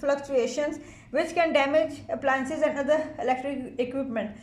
fluctuations which can damage appliances and other electric equipment.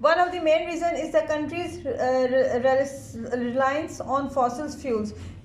One of the main reason is the country's reliance on fossil fuels.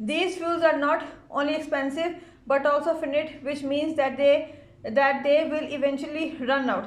These fuels are not only expensive but also finite, which means that they will eventually run out.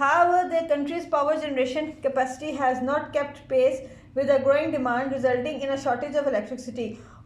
However, the country's power generation capacity has not kept pace with the growing demand, resulting in a shortage of electricity.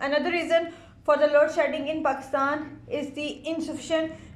Another reason for the load shedding in Pakistan is the insufficient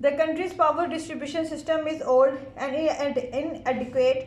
The country's power distribution system is old and inadequate,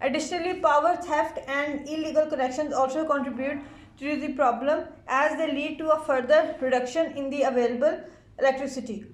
Additionally, power theft and illegal connections also contribute to the problem as they lead to a further reduction in the available electricity.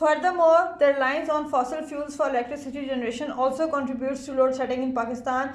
Furthermore, the reliance on fossil fuels for electricity generation also contributes to load shedding in Pakistan.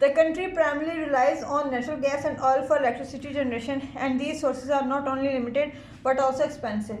The country primarily relies on natural gas and oil for electricity generation and these sources are not only limited but also expensive.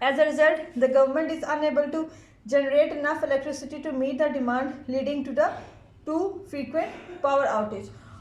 As a result, the government is unable to generate enough electricity to meet the demand, leading to the too frequent power outage.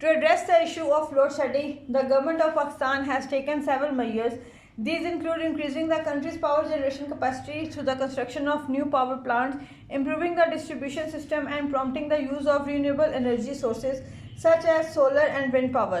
to address the issue of load shedding, the government of Pakistan has taken several measures. These include increasing the country's power generation capacity through the construction of new power plants, improving the distribution system and promoting the use of renewable energy sources such as solar and wind power.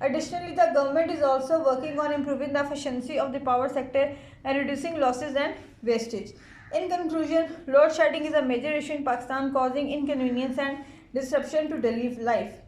Additionally, the government is also working on improving the efficiency of the power sector and reducing losses and wastage. In conclusion, load shedding is a major issue in Pakistan causing inconvenience and disruption to daily life.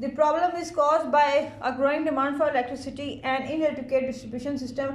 The problem is caused by a growing demand for electricity and inadequate distribution system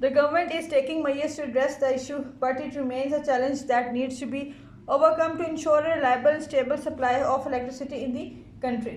The government is taking measures to address the issue, but it remains a challenge that needs to be overcome to ensure a reliable and stable supply of electricity in the country.